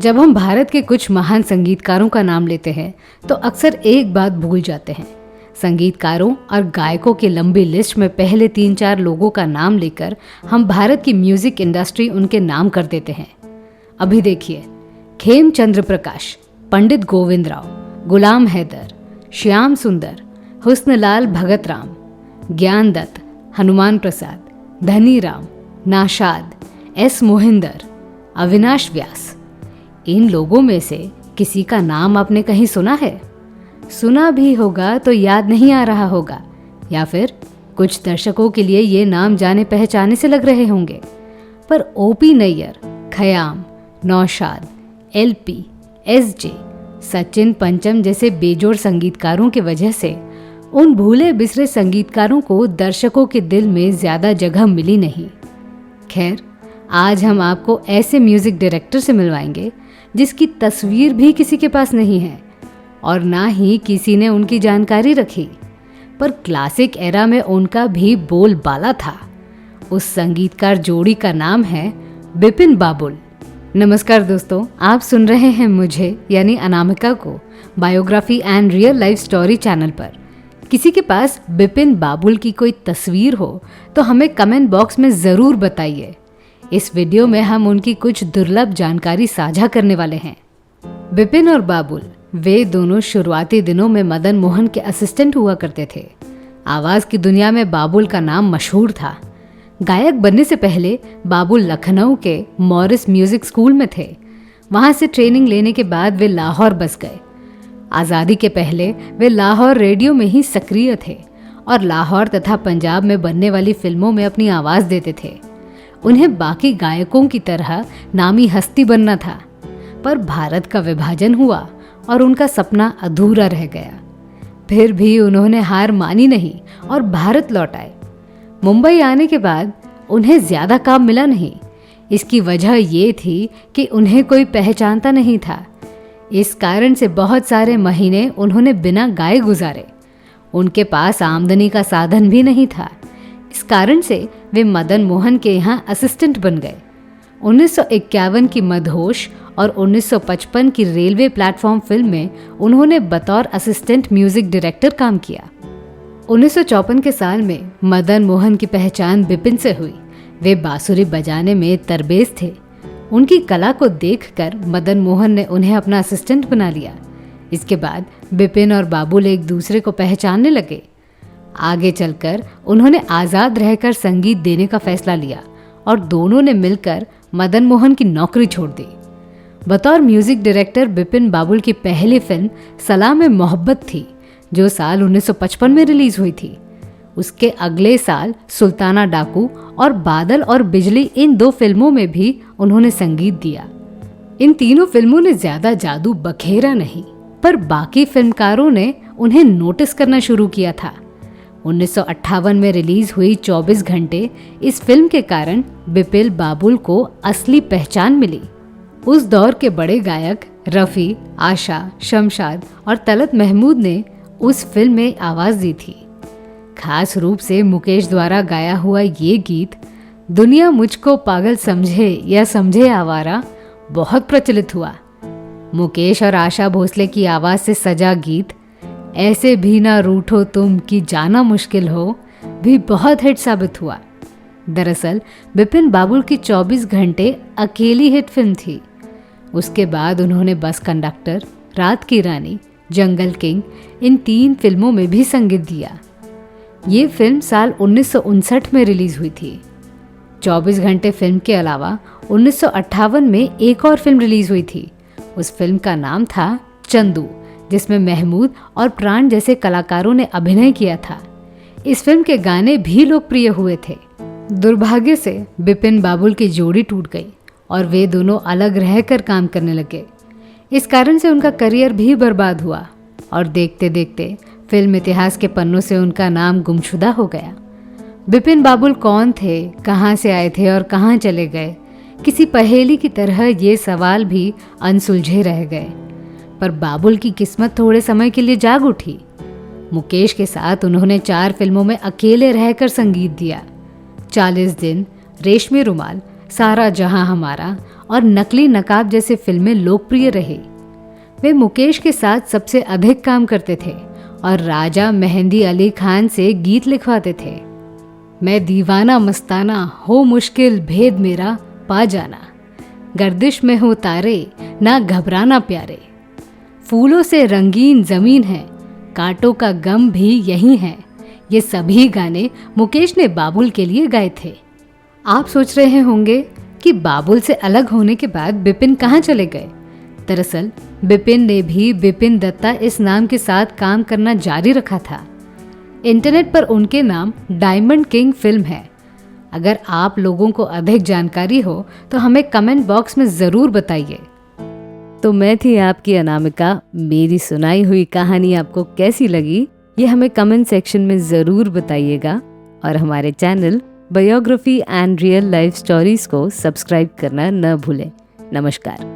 जब हम भारत के कुछ महान संगीतकारों का नाम लेते हैं तो अक्सर एक बात भूल जाते हैं। संगीतकारों और गायकों की लंबी लिस्ट में पहले 3-4 लोगों का नाम लेकर हम भारत की म्यूजिक इंडस्ट्री उनके नाम कर देते हैं। अभी देखिए, खेमचंद्र प्रकाश, पंडित गोविंद राव, गुलाम हैदर, श्याम सुंदर, हुस्नलाल भगत राम, ज्ञान दत्त, हनुमान प्रसाद, धनी राम, नाशाद, एस मोहिंदर, अविनाश व्यास। इन लोगों में से किसी का नाम आपने कहीं सुना है? सुना भी होगा तो याद नहीं आ रहा होगा, या फिर कुछ दर्शकों के लिए ये नाम जाने पहचाने से लग रहे होंगे। पर OP Nayyar, Khayyam, Naushad, LP, SJ, Sachin Pancham जैसे बेजोड़ संगीतकारों की वजह से उन भूले बिसरे संगीतकारों को दर्शकों के दिल में ज्यादा जगह मिली नहीं। खैर, आज हम आपको ऐसे म्यूजिक डायरेक्टर से मिलवाएंगे जिसकी तस्वीर भी किसी के पास नहीं है और ना ही किसी ने उनकी जानकारी रखी, पर क्लासिक एरा में उनका भी बोलबाला था। उस संगीतकार जोड़ी का नाम है बिपिन बाबुल। नमस्कार दोस्तों, आप सुन रहे हैं मुझे यानी अनामिका को biography and real life story channel पर। किसी के पास बिपिन बाबुल की कोई तस्वीर हो तो हमें कमेंट बॉक्स में ज़रूर बताइए। इस वीडियो में हम उनकी कुछ दुर्लभ जानकारी साझा करने वाले हैं। बिपिन और बाबुल, वे दोनों शुरुआती दिनों में मदन मोहन के असिस्टेंट हुआ करते थे। आवाज़ की दुनिया में बाबुल का नाम मशहूर था। गायक बनने से पहले बाबुल लखनऊ के मॉरिस म्यूजिक स्कूल में थे। वहाँ से ट्रेनिंग लेने के बाद वे लाहौर बस गए। आज़ादी के पहले वे लाहौर रेडियो में ही सक्रिय थे और लाहौर तथा पंजाब में बनने वाली फिल्मों में अपनी आवाज़ देते थे। उन्हें बाकी गायकों की तरह नामी हस्ती बनना था, पर भारत का विभाजन हुआ और उनका सपना अधूरा रह गया। फिर भी उन्होंने हार मानी नहीं और भारत लौट आए। मुंबई आने के बाद उन्हें ज़्यादा काम मिला नहीं। इसकी वजह ये थी कि उन्हें कोई पहचानता नहीं था। इस कारण से बहुत सारे महीने उन्होंने बिना गाए गुजारे। उनके पास आमदनी का साधन भी नहीं था। इस कारण से वे मदन मोहन के यहाँ असिस्टेंट बन गए। 1951 की मदहोश और 1955 की रेलवे प्लेटफॉर्म फिल्म में उन्होंने बतौर असिस्टेंट म्यूजिक डायरेक्टर काम किया। 1954 के साल में मदन मोहन की पहचान बिपिन से हुई। वे बांसुरी बजाने में तरबेज थे। उनकी कला को देखकर मदन मोहन ने उन्हें अपना असिस्टेंट बना लिया। इसके बाद बिपिन और बाबुल एक दूसरे को पहचानने लगे। आगे चलकर उन्होंने आज़ाद रहकर संगीत देने का फैसला लिया और दोनों ने मिलकर मदन मोहन की नौकरी छोड़ दी। बतौर म्यूजिक डायरेक्टर बिपिन बाबुल की पहली फिल्म सलाम ए मोहब्बत थी, जो साल 1955 में रिलीज हुई थी। उसके अगले साल सुल्ताना डाकू और बादल और बिजली, इन 2 फिल्मों में भी उन्होंने संगीत दिया। इन तीनों फिल्मों ने ज्यादा जादू बखेरा नहीं, पर बाकी फिल्मकारों ने उन्हें नोटिस करना शुरू किया था। 1958 में रिलीज हुई 24 घंटे, इस फिल्म के कारण बिपिन बाबुल को असली पहचान मिली। उस दौर के बड़े गायक रफ़ी, आशा, शमशाद और तलत महमूद ने उस फिल्म में आवाज़ दी थी। खास रूप से मुकेश द्वारा गाया हुआ ये गीत, दुनिया मुझको पागल समझे या समझे आवारा, बहुत प्रचलित हुआ। मुकेश और आशा भोसले की आवाज़ से सजा गीत ऐसे भी ना रूठो तुम कि जाना मुश्किल हो भी बहुत हिट साबित हुआ। दरअसल बिपिन बाबुल की 24 घंटे अकेली हिट फिल्म थी। उसके बाद उन्होंने बस कंडक्टर, रात की रानी, जंगल किंग, इन 3 फिल्मों में भी संगीत दिया। ये फिल्म साल 1959 में रिलीज हुई थी। 24 घंटे फिल्म के अलावा 1958 में एक और फिल्म रिलीज हुई थी। उस फिल्म का नाम था चंदू, जिसमें महमूद और प्राण जैसे कलाकारों ने अभिनय किया था। इस फिल्म के गाने भी लोकप्रिय हुए थे। दुर्भाग्य से बिपिन बाबुल की जोड़ी टूट गई और वे दोनों अलग रहकर काम करने लगे। इस कारण से उनका करियर भी बर्बाद हुआ और देखते देखते फिल्म इतिहास के पन्नों से उनका नाम गुमशुदा हो गया। बिपिन बाबुल कौन थे, कहाँ से आए थे और कहाँ चले गए, किसी पहेली की तरह ये सवाल भी अनसुलझे रह गए। पर बाबुल की किस्मत थोड़े समय के लिए जाग उठी। मुकेश के साथ उन्होंने 4 फिल्मों में अकेले रहकर संगीत दिया। 40 दिन, रेशमी रुमाल, सारा जहां हमारा और नकली नकाब जैसे फिल्में लोकप्रिय रही। वे मुकेश के साथ सबसे अधिक काम करते थे और राजा मेहंदी अली खान से गीत लिखवाते थे। मैं दीवाना मस्ताना हो मुश्किल भेद मेरा पा जाना, गर्दिश में हो तारे ना घबराना प्यारे, फूलों से रंगीन जमीन है, कांटों का गम भी यही है। ये सभी गाने मुकेश ने बाबुल के लिए गाए थे। आप सोच रहे होंगे कि बाबुल से अलग होने के बाद बिपिन कहाँ चले गए। दरअसल बिपिन ने भी बिपिन दत्ता इस नाम के साथ काम करना जारी रखा था। इंटरनेट पर उनके नाम डायमंड किंग फिल्म है। अगर आप लोगों को अधिक जानकारी हो तो हमें कमेंट बॉक्स में ज़रूर बताइए। तो मैं थी आपकी अनामिका। मेरी सुनाई हुई कहानी आपको कैसी लगी ये हमें कमेंट सेक्शन में ज़रूर बताइएगा और हमारे channel biography and real life stories को सब्सक्राइब करना न भूलें। नमस्कार।